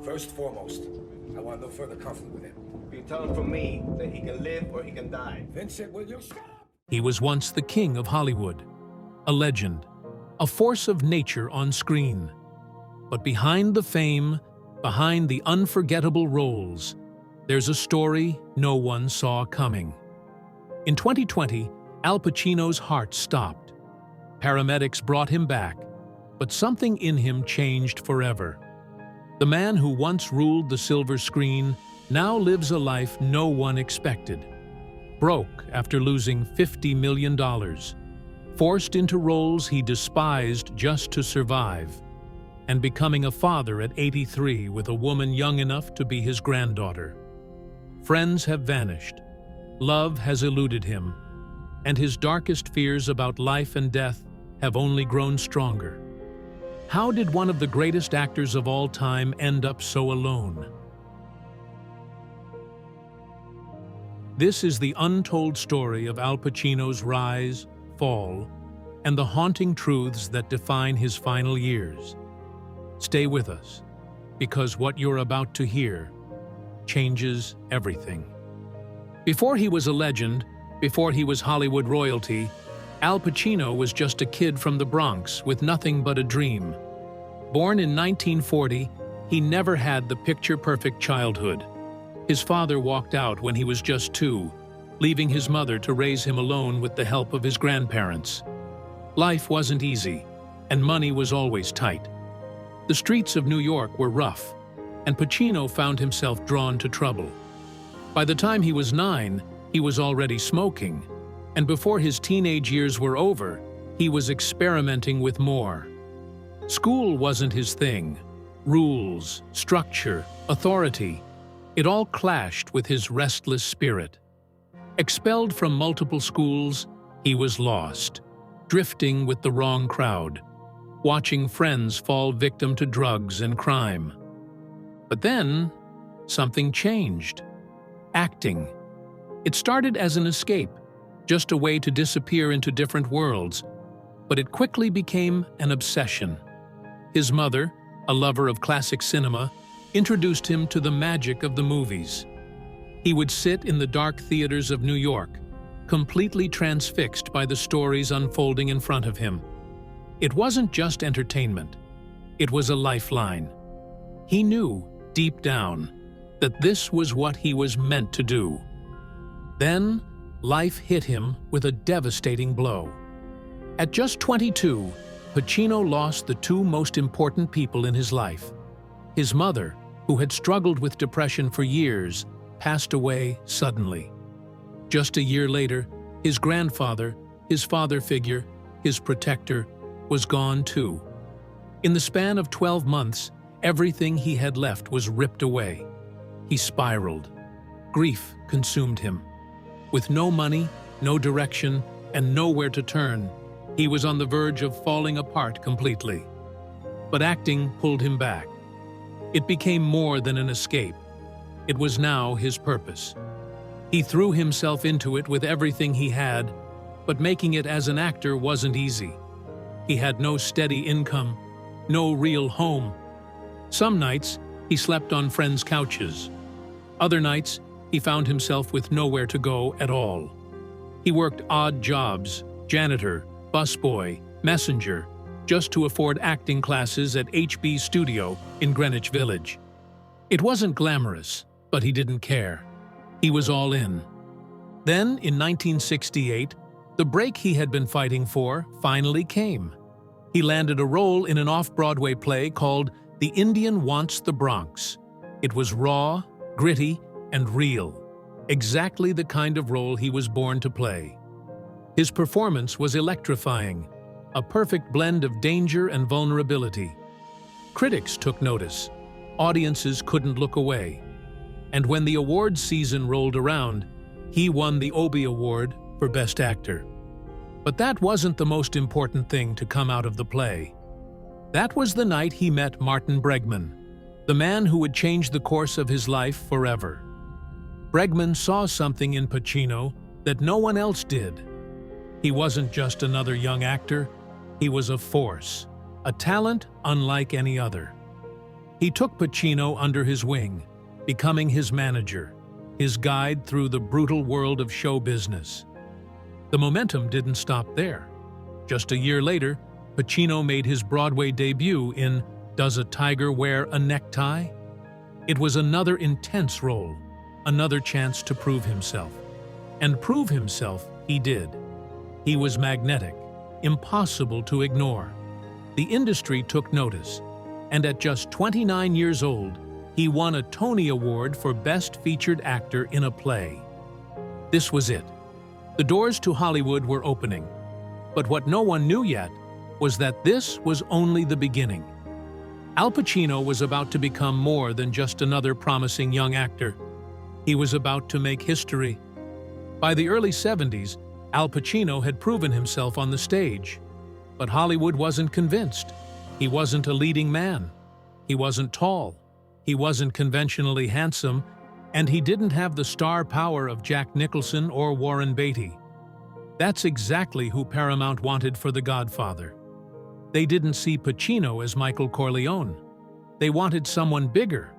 First and foremost, I want no further conflict with him. You tell him from me that he can live or he can die. Vincent, will you stop? He was once the king of Hollywood, a legend, a force of nature on screen. But behind the fame, behind the unforgettable roles, there's a story no one saw coming. In 2020, Al Pacino's heart stopped. Paramedics brought him back, but something in him changed forever. The man who once ruled the silver screen now lives a life no one expected. Broke after losing $50 million, forced into roles he despised just to survive, and becoming a father at 83 with a woman young enough to be his granddaughter. Friends have vanished, love has eluded him, and his darkest fears about life and death have only grown stronger. How did one of the greatest actors of all time end up so alone? This is the untold story of Al Pacino's rise, fall, and the haunting truths that define his final years. Stay with us, because what you're about to hear changes everything. Before he was a legend, before he was Hollywood royalty, Al Pacino was just a kid from the Bronx with nothing but a dream. Born in 1940, he never had the picture-perfect childhood. His father walked out when he was just 2, leaving his mother to raise him alone with the help of his grandparents. Life wasn't easy, and money was always tight. The streets of New York were rough, and Pacino found himself drawn to trouble. By the time he was 9, he was already smoking, and before his teenage years were over, he was experimenting with more. School wasn't his thing. Rules, structure, authority, it all clashed with his restless spirit. Expelled from multiple schools, he was lost, drifting with the wrong crowd, watching friends fall victim to drugs and crime. But then, something changed. Acting. It started as an escape, just a way to disappear into different worlds, but it quickly became an obsession. His mother, a lover of classic cinema, introduced him to the magic of the movies. He would sit in the dark theaters of New York, completely transfixed by the stories unfolding in front of him. It wasn't just entertainment. It was a lifeline. He knew, deep down, that this was what he was meant to do. Then, life hit him with a devastating blow. At just 22, Pacino lost the 2 most important people in his life. His mother, who had struggled with depression for years, passed away suddenly. Just a year later, his grandfather, his father figure, his protector, was gone too. In the span of 12 months, everything he had left was ripped away. He spiraled. Grief consumed him. With no money, no direction, and nowhere to turn, he was on the verge of falling apart completely. But acting pulled him back. It became more than an escape. It was now his purpose. He threw himself into it with everything he had, but making it as an actor wasn't easy. He had no steady income, no real home. Some nights, he slept on friends' couches. Other nights, he found himself with nowhere to go at all. He worked odd jobs, janitor, busboy, messenger, just to afford acting classes at HB Studio in Greenwich Village. It wasn't glamorous, but he didn't care. He was all in. Then, in 1968, the break he had been fighting for finally came. He landed a role in an off-Broadway play called The Indian Wants the Bronx. It was raw, gritty, and real, exactly the kind of role he was born to play. His performance was electrifying, a perfect blend of danger and vulnerability. Critics took notice. Audiences couldn't look away. And when the awards season rolled around, he won the Obie Award for Best Actor. But that wasn't the most important thing to come out of the play. That was the night he met Martin Bregman, the man who would change the course of his life forever. Bregman saw something in Pacino that no one else did. He wasn't just another young actor, he was a force, a talent unlike any other. He took Pacino under his wing, becoming his manager, his guide through the brutal world of show business. The momentum didn't stop there. Just a year later, Pacino made his Broadway debut in Does a Tiger Wear a Necktie? It was another intense role, another chance to prove himself. And prove himself he did. He was magnetic, impossible to ignore. The industry took notice, and at just 29 years old, he won a Tony Award for Best Featured Actor in a Play. This was it. The doors to Hollywood were opening. But what no one knew yet was that this was only the beginning. Al Pacino was about to become more than just another promising young actor. He was about to make history. By the early 70s, Al Pacino had proven himself on the stage. But Hollywood wasn't convinced. He wasn't a leading man. He wasn't tall. He wasn't conventionally handsome, and he didn't have the star power of Jack Nicholson or Warren Beatty. That's exactly who Paramount wanted for The Godfather. They didn't see Pacino as Michael Corleone. They wanted someone bigger,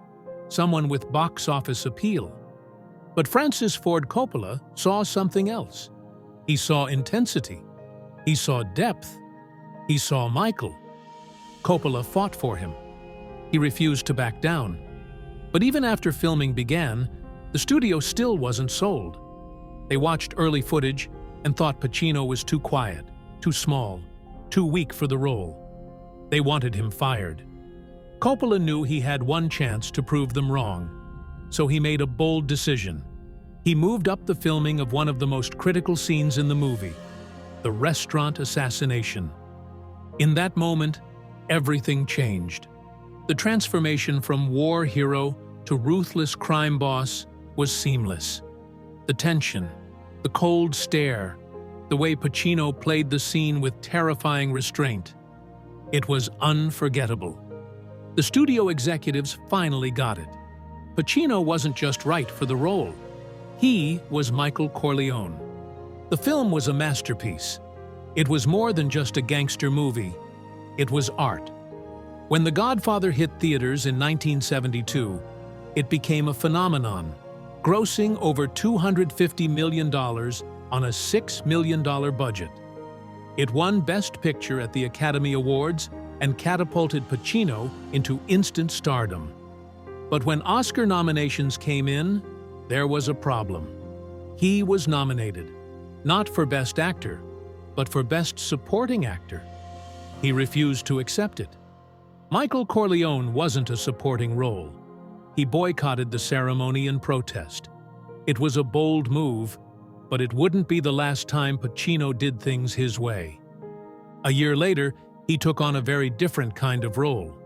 someone with box office appeal. But Francis Ford Coppola saw something else. He saw intensity. He saw depth. He saw Michael. Coppola fought for him. He refused to back down. But even after filming began, the studio still wasn't sold. They watched early footage and thought Pacino was too quiet, too small, too weak for the role. They wanted him fired. Coppola knew he had one chance to prove them wrong, so he made a bold decision. He moved up the filming of one of the most critical scenes in the movie, the restaurant assassination. In that moment, everything changed. The transformation from war hero to ruthless crime boss was seamless. The tension, the cold stare, the way Pacino played the scene with terrifying restraint. It was unforgettable. The studio executives finally got it. Pacino wasn't just right for the role. He was Michael Corleone. The film was a masterpiece. It was more than just a gangster movie. It was art. When The Godfather hit theaters in 1972, it became a phenomenon, grossing over $250 million on a $6 million budget. It won Best Picture at the Academy Awards and catapulted Pacino into instant stardom. But when Oscar nominations came in, there was a problem. He was nominated, not for Best Actor, but for Best Supporting Actor. He refused to accept it. Michael Corleone wasn't a supporting role. He boycotted the ceremony in protest. It was a bold move, but it wouldn't be the last time Pacino did things his way. A year later, he took on a very different kind of role.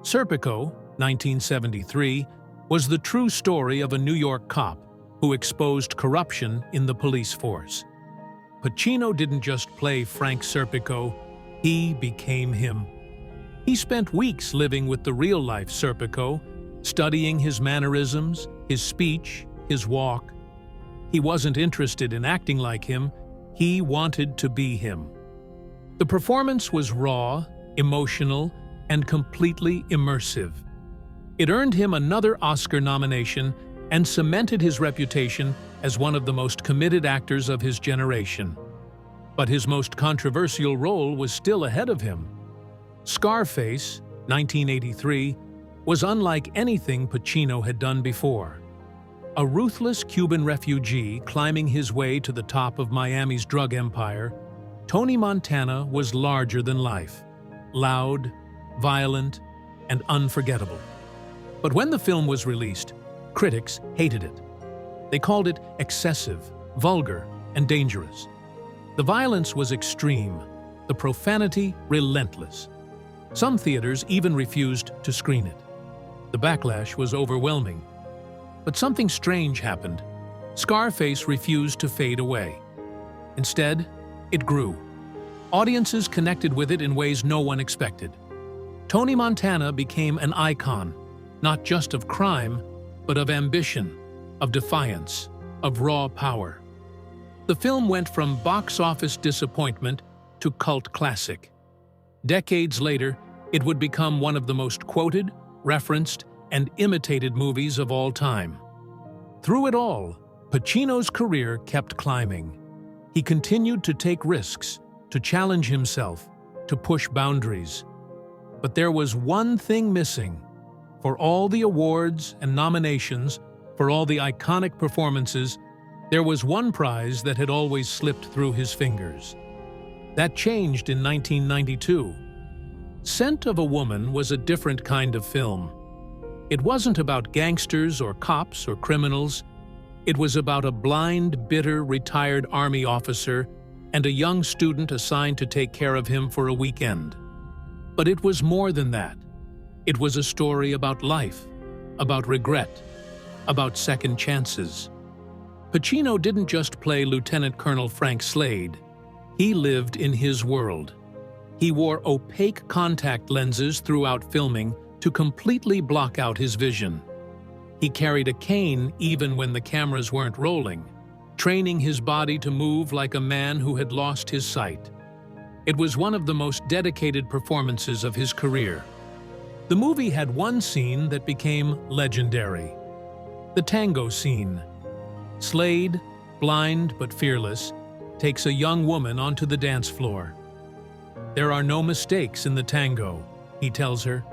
Serpico, 1973, was the true story of a New York cop who exposed corruption in the police force. Pacino didn't just play Frank Serpico, he became him. He spent weeks living with the real-life Serpico, studying his mannerisms, his speech, his walk. He wasn't interested in acting like him, he wanted to be him. The performance was raw, emotional, and completely immersive. It earned him another Oscar nomination and cemented his reputation as one of the most committed actors of his generation. But his most controversial role was still ahead of him. Scarface, 1983, was unlike anything Pacino had done before. A ruthless Cuban refugee climbing his way to the top of Miami's drug empire, Tony Montana was larger than life, loud, violent, and unforgettable. But when the film was released, critics hated it. They called it excessive, vulgar, and dangerous. The violence was extreme, the profanity relentless. Some theaters even refused to screen it. The backlash was overwhelming. But something strange happened. Scarface refused to fade away. Instead, it grew. Audiences connected with it in ways no one expected. Tony Montana became an icon, not just of crime, but of ambition, of defiance, of raw power. The film went from box office disappointment to cult classic. Decades later, it would become one of the most quoted, referenced, and imitated movies of all time. Through it all, Pacino's career kept climbing. He continued to take risks, to challenge himself, to push boundaries. But there was one thing missing. For all the awards and nominations, for all the iconic performances, there was one prize that had always slipped through his fingers. That changed in 1992. Scent of a Woman was a different kind of film. It wasn't about gangsters or cops or criminals. It was about a blind, bitter, retired army officer and a young student assigned to take care of him for a weekend. But it was more than that. It was a story about life, about regret, about second chances. Pacino didn't just play Lieutenant Colonel Frank Slade. He lived in his world. He wore opaque contact lenses throughout filming to completely block out his vision. He carried a cane even when the cameras weren't rolling, training his body to move like a man who had lost his sight. It was one of the most dedicated performances of his career. The movie had one scene that became legendary: the tango scene. Slade, blind but fearless, takes a young woman onto the dance floor. "There are no mistakes in the tango," he tells her.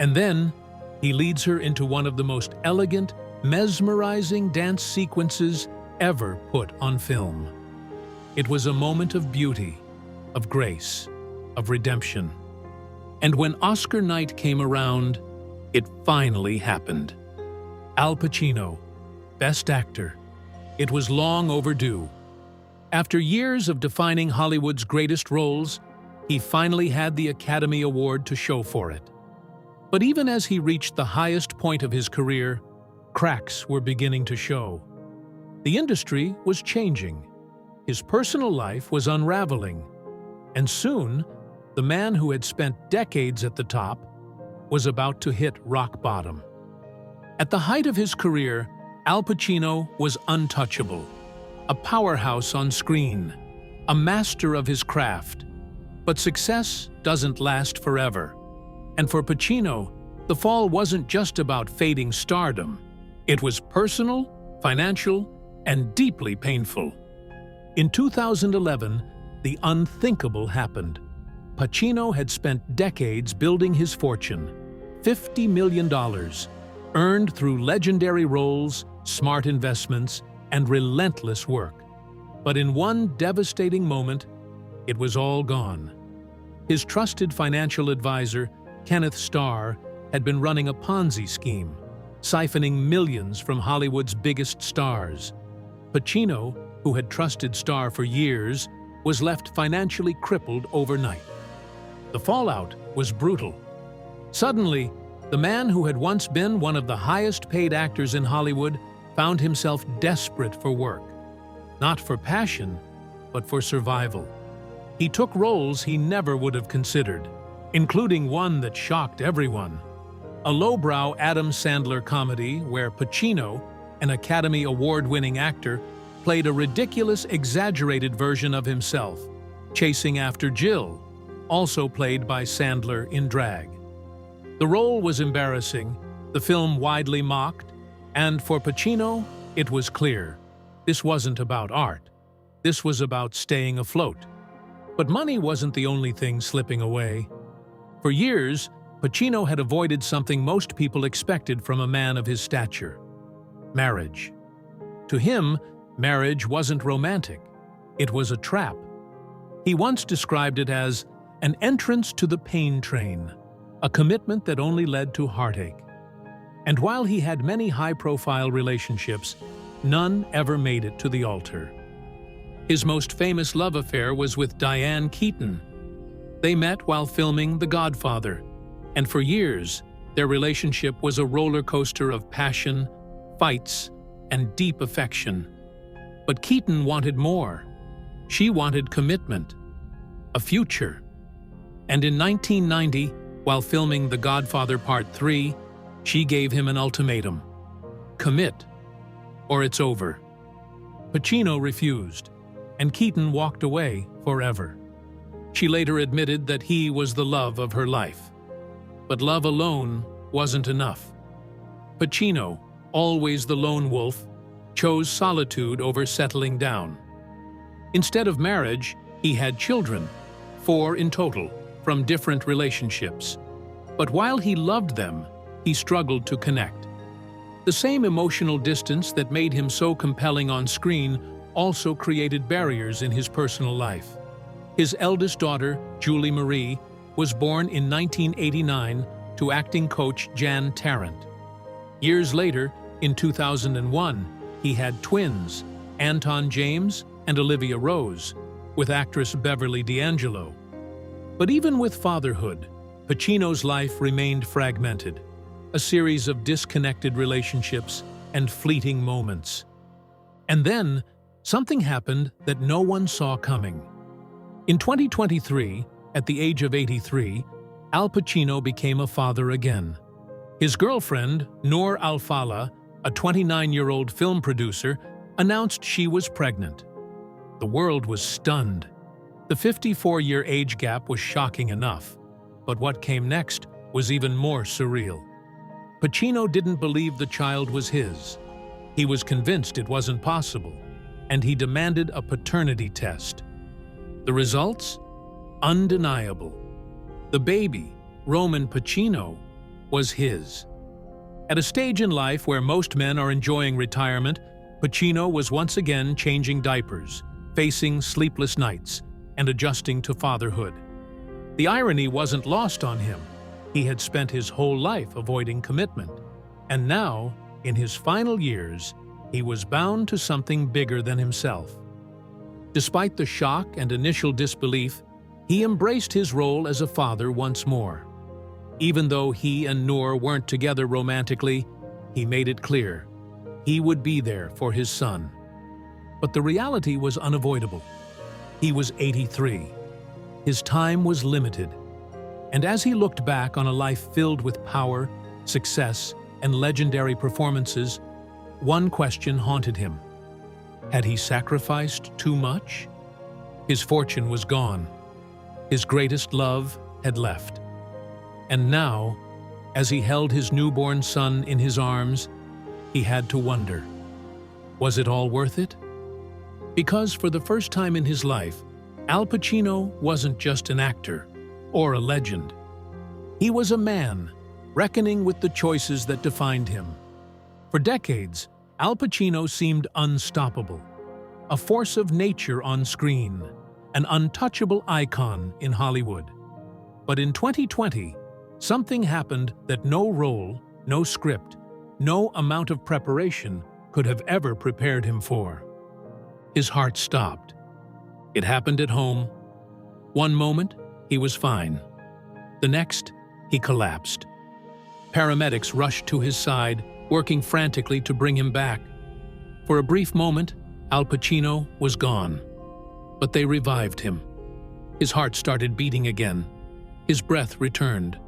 And then, he leads her into one of the most elegant, mesmerizing dance sequences ever put on film. It was a moment of beauty, of grace, of redemption. And when Oscar night came around, it finally happened. Al Pacino, Best Actor. It was long overdue. After years of defining Hollywood's greatest roles, he finally had the Academy Award to show for it. But even as he reached the highest point of his career, cracks were beginning to show. The industry was changing. His personal life was unraveling. And soon, the man who had spent decades at the top was about to hit rock bottom. At the height of his career, Al Pacino was untouchable, a powerhouse on screen, a master of his craft. But success doesn't last forever. And for Pacino, the fall wasn't just about fading stardom. It was personal, financial, and deeply painful. In 2011, the unthinkable happened. Pacino had spent decades building his fortune, $50 million, earned through legendary roles, smart investments, and relentless work. But in one devastating moment, it was all gone. His trusted financial advisor, Kenneth Starr, had been running a Ponzi scheme, siphoning millions from Hollywood's biggest stars. Pacino, who had trusted Starr for years, was left financially crippled overnight. The fallout was brutal. Suddenly, the man who had once been one of the highest-paid actors in Hollywood found himself desperate for work. Not for passion, but for survival. He took roles he never would have considered, including one that shocked everyone. A lowbrow Adam Sandler comedy where Pacino, an Academy Award-winning actor, played a ridiculous, exaggerated version of himself, chasing after Jill, also played by Sandler in drag. The role was embarrassing, the film widely mocked, and for Pacino, it was clear. This wasn't about art. This was about staying afloat. But money wasn't the only thing slipping away. For years, Pacino had avoided something most people expected from a man of his stature: marriage. To him, marriage wasn't romantic. It was a trap. He once described it as an entrance to the pain train, a commitment that only led to heartache. And while he had many high-profile relationships, none ever made it to the altar. His most famous love affair was with Diane Keaton. They met while filming The Godfather, and for years, their relationship was a roller coaster of passion, fights, and deep affection. But Keaton wanted more. She wanted commitment, a future. And in 1990, while filming The Godfather Part III, she gave him an ultimatum: commit, or it's over. Pacino refused, and Keaton walked away forever. She later admitted that he was the love of her life. But love alone wasn't enough. Pacino, always the lone wolf, chose solitude over settling down. Instead of marriage, he had children, 4 in total, from different relationships. But while he loved them, he struggled to connect. The same emotional distance that made him so compelling on screen also created barriers in his personal life. His eldest daughter, Julie Marie, was born in 1989 to acting coach Jan Tarrant. Years later, in 2001, he had twins, Anton James and Olivia Rose, with actress Beverly D'Angelo. But even with fatherhood, Pacino's life remained fragmented, a series of disconnected relationships and fleeting moments. And then, something happened that no one saw coming. In 2023, at the age of 83, Al Pacino became a father again. His girlfriend, Noor Al-Fala, a 29-year-old film producer, announced she was pregnant. The world was stunned. The 54-year age gap was shocking enough, but what came next was even more surreal. Pacino didn't believe the child was his. He was convinced it wasn't possible, and he demanded a paternity test. The results? Undeniable. The baby, Roman Pacino, was his. At a stage in life where most men are enjoying retirement, Pacino was once again changing diapers, facing sleepless nights, and adjusting to fatherhood. The irony wasn't lost on him. He had spent his whole life avoiding commitment, and now, in his final years, he was bound to something bigger than himself. Despite the shock and initial disbelief, he embraced his role as a father once more. Even though he and Noor weren't together romantically, he made it clear he would be there for his son. But the reality was unavoidable. He was 83. His time was limited. And as he looked back on a life filled with power, success, and legendary performances, one question haunted him. Had he sacrificed too much? His fortune was gone. His greatest love had left. And now, as he held his newborn son in his arms, he had to wonder, was it all worth it? Because for the first time in his life, Al Pacino wasn't just an actor or a legend. He was a man, reckoning with the choices that defined him. For decades, Al Pacino seemed unstoppable, a force of nature on screen, an untouchable icon in Hollywood. But in 2020, something happened that no role, no script, no amount of preparation could have ever prepared him for. His heart stopped. It happened at home. One moment, he was fine. The next, he collapsed. Paramedics rushed to his side, working frantically to bring him back. For a brief moment, Al Pacino was gone. But they revived him. His heart started beating again. His breath returned.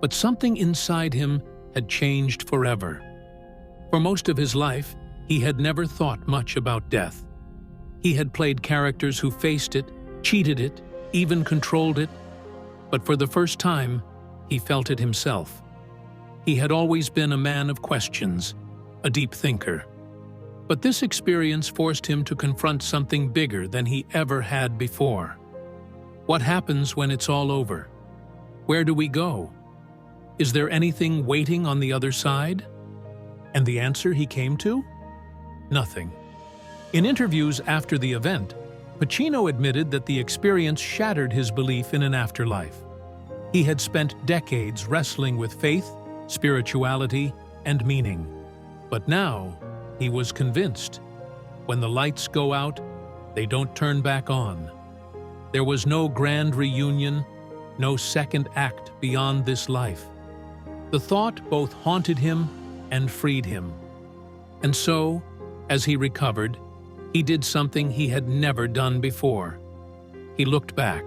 But something inside him had changed forever. For most of his life, he had never thought much about death. He had played characters who faced it, cheated it, even controlled it. But for the first time, he felt it himself. He had always been a man of questions, a deep thinker. But this experience forced him to confront something bigger than he ever had before. What happens when it's all over? Where do we go? Is there anything waiting on the other side? And the answer he came to? Nothing. In interviews after the event, Pacino admitted that the experience shattered his belief in an afterlife. He had spent decades wrestling with faith, spirituality, and meaning. But now, he was convinced. When the lights go out, they don't turn back on. There was no grand reunion, no second act beyond this life. The thought both haunted him and freed him. And so, as he recovered, he did something he had never done before. He looked back.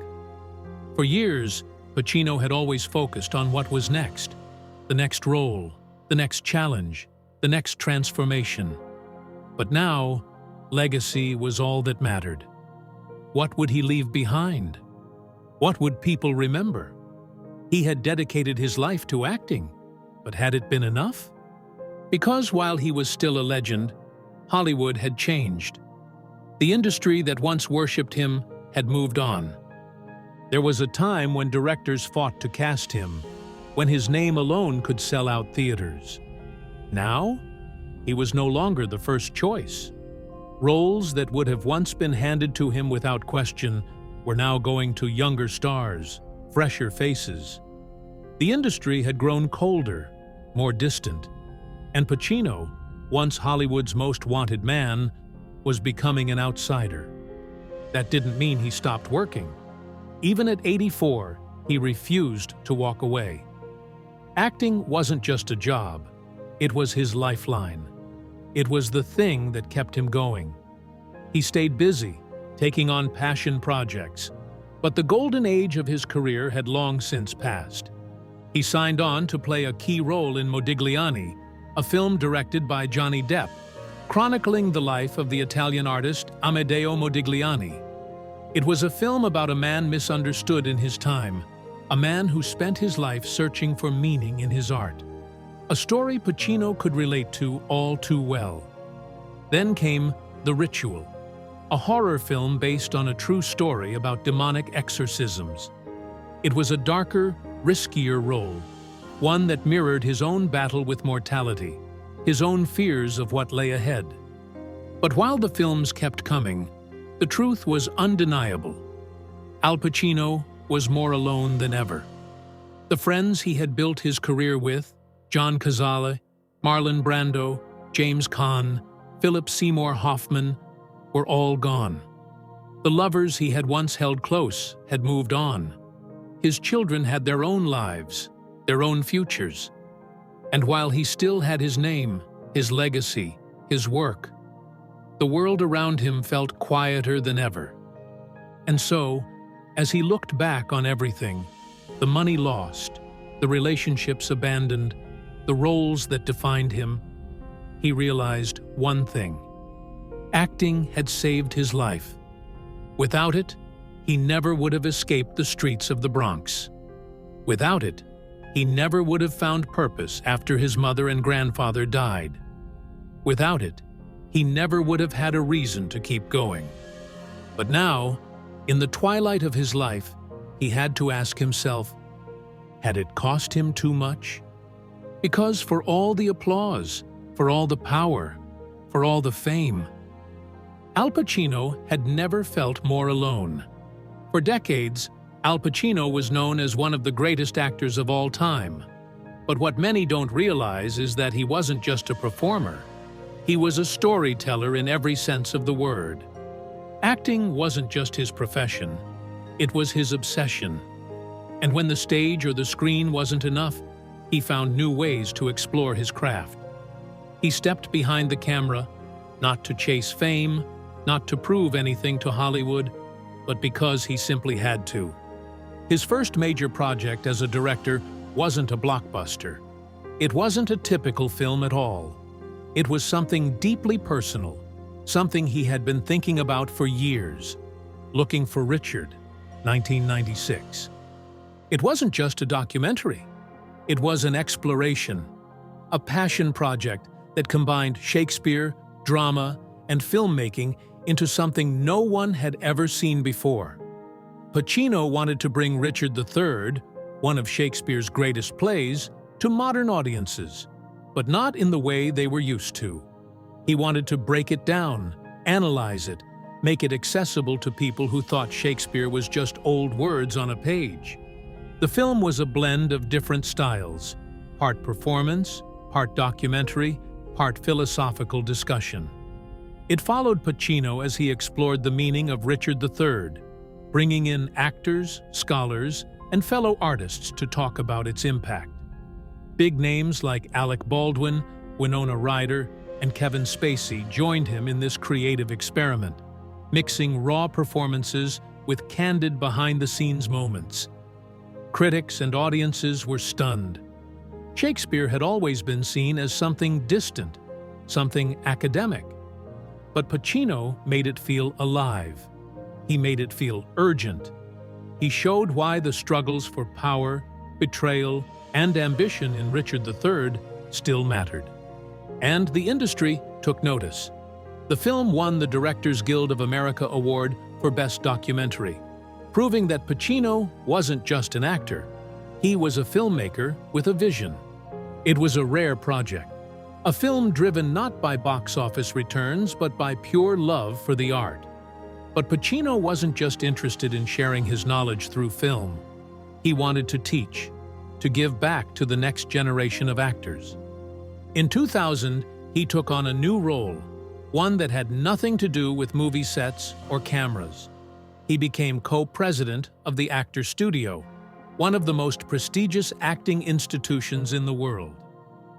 For years, Pacino had always focused on what was next. The next role, the next challenge, the next transformation. But now, legacy was all that mattered. What would he leave behind? What would people remember? He had dedicated his life to acting. But had it been enough? Because while he was still a legend, Hollywood had changed. The industry that once worshipped him had moved on. There was a time when directors fought to cast him, when his name alone could sell out theaters. Now, he was no longer the first choice. Roles that would have once been handed to him without question were now going to younger stars, fresher faces. The industry had grown colder, more distant, and Pacino, once Hollywood's most wanted man, was becoming an outsider. That didn't mean he stopped working. Even at 84, he refused to walk away. Acting wasn't just a job, it was his lifeline. It was the thing that kept him going. He stayed busy, taking on passion projects, but the golden age of his career had long since passed. He signed on to play a key role in Modigliani, a film directed by Johnny Depp, chronicling the life of the Italian artist Amedeo Modigliani. It was a film about a man misunderstood in his time, a man who spent his life searching for meaning in his art. A story Pacino could relate to all too well. Then came The Ritual, a horror film based on a true story about demonic exorcisms. It was a darker, riskier role, one that mirrored his own battle with mortality, his own fears of what lay ahead. But while the films kept coming, the truth was undeniable. Al Pacino was more alone than ever. The friends he had built his career with, John Cazale, Marlon Brando, James Caan, Philip Seymour Hoffman, were all gone. The lovers he had once held close had moved on. His children had their own lives, their own futures. And while he still had his name, his legacy, his work, the world around him felt quieter than ever. And so, as he looked back on everything, the money lost, the relationships abandoned, the roles that defined him, he realized one thing. Acting had saved his life. Without it, he never would have escaped the streets of the Bronx. Without it, he never would have found purpose after his mother and grandfather died. Without it, he never would have had a reason to keep going. But now, in the twilight of his life, he had to ask himself, had it cost him too much? Because for all the applause, for all the power, for all the fame, Al Pacino had never felt more alone. For decades, Al Pacino was known as one of the greatest actors of all time. But what many don't realize is that he wasn't just a performer. He was a storyteller in every sense of the word. Acting wasn't just his profession, it was his obsession. And when the stage or the screen wasn't enough, he found new ways to explore his craft. He stepped behind the camera, not to chase fame, not to prove anything to Hollywood, but because he simply had to. His first major project as a director wasn't a blockbuster. It wasn't a typical film at all. It was something deeply personal, something he had been thinking about for years. Looking for Richard, 1996. It wasn't just a documentary. It was an exploration, a passion project that combined Shakespeare, drama, and filmmaking into something no one had ever seen before. Pacino wanted to bring Richard III, one of Shakespeare's greatest plays, to modern audiences, but not in the way they were used to. He wanted to break it down, analyze it, make it accessible to people who thought Shakespeare was just old words on a page. The film was a blend of different styles, part performance, part documentary, part philosophical discussion. It followed Pacino as he explored the meaning of Richard III, bringing in actors, scholars, and fellow artists to talk about its impact. Big names like Alec Baldwin, Winona Ryder, and Kevin Spacey joined him in this creative experiment, mixing raw performances with candid behind-the-scenes moments. Critics and audiences were stunned. Shakespeare had always been seen as something distant, something academic. But Pacino made it feel alive. He made it feel urgent. He showed why the struggles for power, betrayal, and ambition in Richard III still mattered. And the industry took notice. The film won the Directors Guild of America Award for Best Documentary, proving that Pacino wasn't just an actor. He was a filmmaker with a vision. It was a rare project, a film driven not by box office returns but by pure love for the art. But Pacino wasn't just interested in sharing his knowledge through film. He wanted to teach, to give back to the next generation of actors. In 2000, he took on a new role, one that had nothing to do with movie sets or cameras. He became co-president of the Actors Studio, one of the most prestigious acting institutions in the world.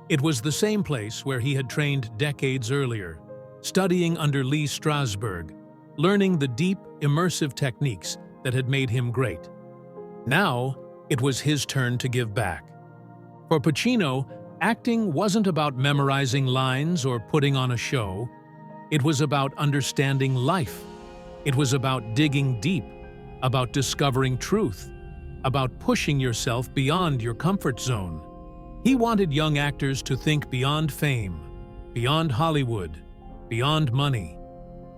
It was the same place where he had trained decades earlier, studying under Lee Strasberg, learning the deep, immersive techniques that had made him great. Now, it was his turn to give back. For Pacino, acting wasn't about memorizing lines or putting on a show. It was about understanding life. It was about digging deep, about discovering truth, about pushing yourself beyond your comfort zone. He wanted young actors to think beyond fame, beyond Hollywood, beyond money.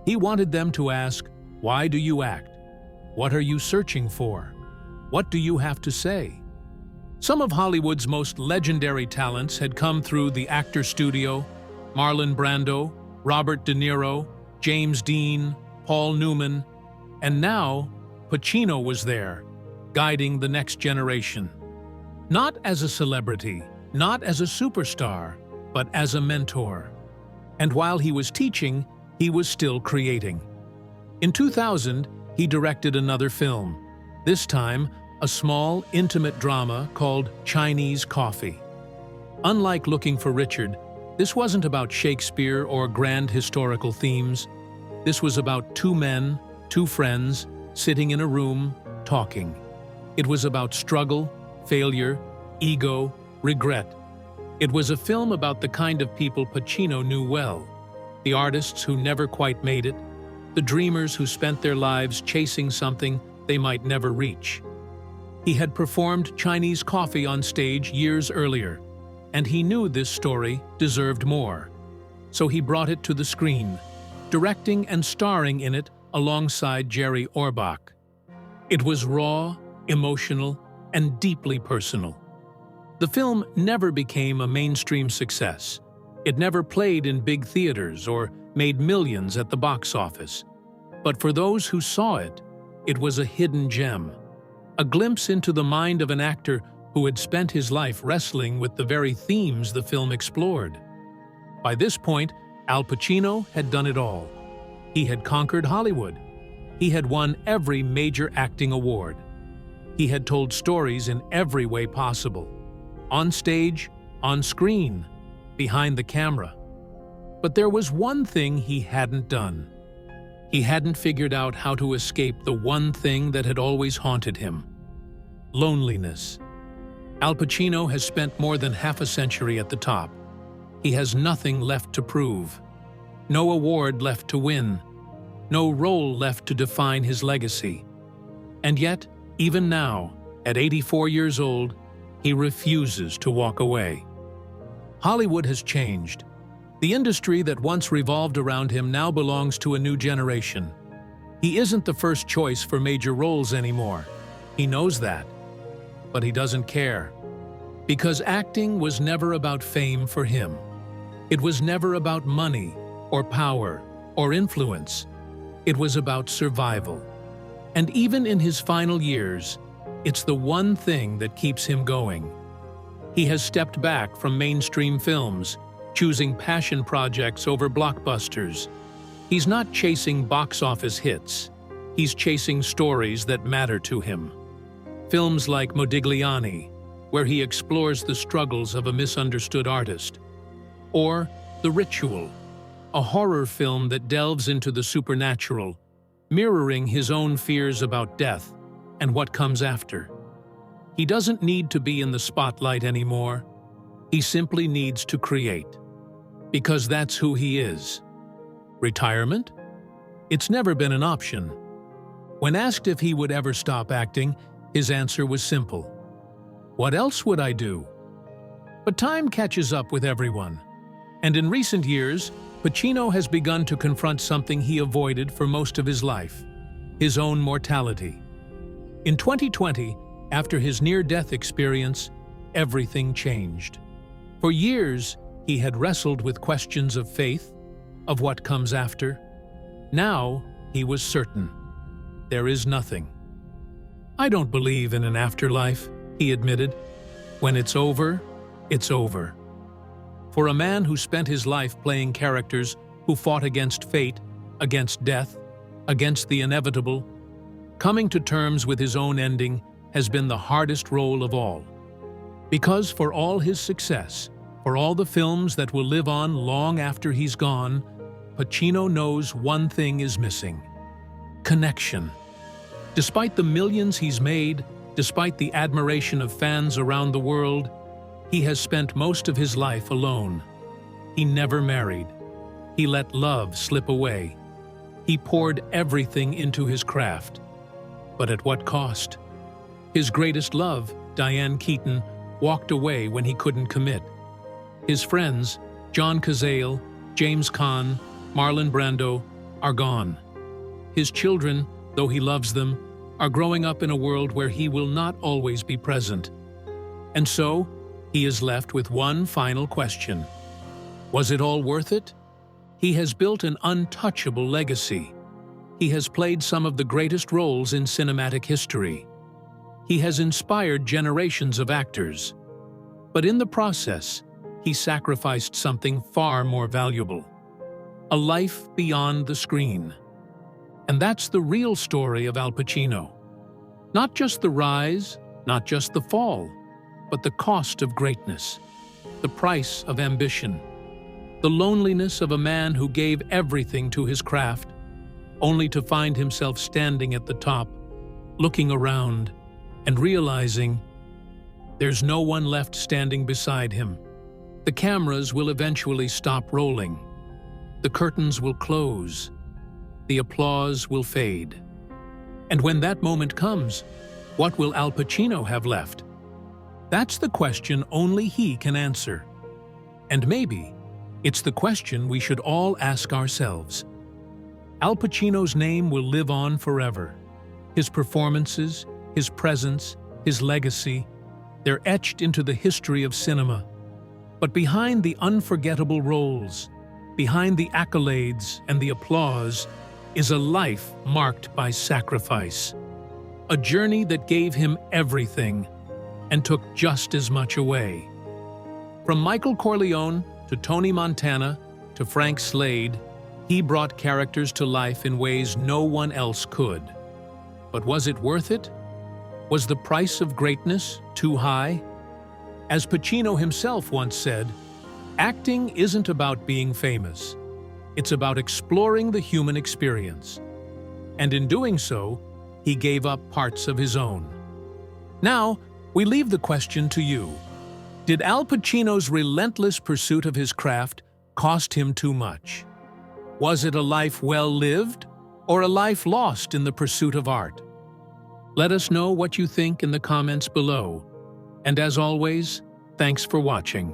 He wanted them to ask, why do you act? What are you searching for? What do you have to say? Some of Hollywood's most legendary talents had come through the Actors Studio: Marlon Brando, Robert De Niro, James Dean, Paul Newman, and now Pacino was there, guiding the next generation. Not as a celebrity, not as a superstar, but as a mentor. And while he was teaching, he was still creating. In 2000, he directed another film, this time a small, intimate drama called Chinese Coffee. Unlike Looking for Richard, this wasn't about Shakespeare or grand historical themes. This was about two men, two friends, sitting in a room, talking. It was about struggle, failure, ego, regret. It was a film about the kind of people Pacino knew well: the artists who never quite made it, the dreamers who spent their lives chasing something they might never reach. He had performed Chinese Coffee on stage years earlier, and he knew this story deserved more. So he brought it to the screen, directing and starring in it alongside Jerry Orbach. It was raw, emotional, and deeply personal. The film never became a mainstream success. It never played in big theaters or made millions at the box office. But for those who saw it, it was a hidden gem, a glimpse into the mind of an actor who had spent his life wrestling with the very themes the film explored. By this point, Al Pacino had done it all. He had conquered Hollywood. He had won every major acting award. He had told stories in every way possible: on stage, on screen, behind the camera. But there was one thing he hadn't done. He hadn't figured out how to escape the one thing that had always haunted him: loneliness. Al Pacino has spent more than half a century at the top. He has nothing left to prove, no award left to win, no role left to define his legacy. And yet, even now, at 84 years old, he refuses to walk away. Hollywood has changed. The industry that once revolved around him now belongs to a new generation. He isn't the first choice for major roles anymore. He knows that. But he doesn't care. Because acting was never about fame for him. It was never about money, or power, or influence. It was about survival. And even in his final years, it's the one thing that keeps him going. He has stepped back from mainstream films, choosing passion projects over blockbusters. He's not chasing box office hits. He's chasing stories that matter to him. Films like Modigliani, where he explores the struggles of a misunderstood artist. Or The Ritual, a horror film that delves into the supernatural, mirroring his own fears about death and what comes after. He doesn't need to be in the spotlight anymore. He simply needs to create. Because that's who he is. Retirement? It's never been an option. When asked if he would ever stop acting, his answer was simple: What else would I do? But time catches up with everyone. And in recent years, Pacino has begun to confront something he avoided for most of his life: his own mortality. In 2020, after his near-death experience, everything changed. For years, he had wrestled with questions of faith, of what comes after. Now, he was certain. There is nothing. "I don't believe in an afterlife," he admitted. "When it's over, it's over." For a man who spent his life playing characters who fought against fate, against death, against the inevitable, coming to terms with his own ending has been the hardest role of all. Because for all his success, for all the films that will live on long after he's gone, Pacino knows one thing is missing: connection. Despite the millions he's made, despite the admiration of fans around the world, he has spent most of his life alone. He never married. He let love slip away. He poured everything into his craft. But at what cost? His greatest love, Diane Keaton, walked away when he couldn't commit. His friends, John Cazale, James Caan, Marlon Brando, are gone. His children, though he loves them, are growing up in a world where he will not always be present. And so, he is left with one final question. Was it all worth it? He has built an untouchable legacy. He has played some of the greatest roles in cinematic history. He has inspired generations of actors. But in the process, he sacrificed something far more valuable: a life beyond the screen. And that's the real story of Al Pacino. Not just the rise, not just the fall, but the cost of greatness, the price of ambition, the loneliness of a man who gave everything to his craft, only to find himself standing at the top, looking around, and realizing there's no one left standing beside him. The cameras will eventually stop rolling. The curtains will close. The applause will fade. And when that moment comes, what will Al Pacino have left? That's the question only he can answer. And maybe it's the question we should all ask ourselves. Al Pacino's name will live on forever. His performances, his presence, his legacy, they're etched into the history of cinema. But behind the unforgettable roles, behind the accolades and the applause, is a life marked by sacrifice. A journey that gave him everything and took just as much away. From Michael Corleone to Tony Montana to Frank Slade, he brought characters to life in ways no one else could. But was it worth it? Was the price of greatness too high? As Pacino himself once said, acting isn't about being famous. It's about exploring the human experience. And in doing so, he gave up parts of his own. Now, we leave the question to you. Did Al Pacino's relentless pursuit of his craft cost him too much? Was it a life well lived, or a life lost in the pursuit of art? Let us know what you think in the comments below. And as always, thanks for watching.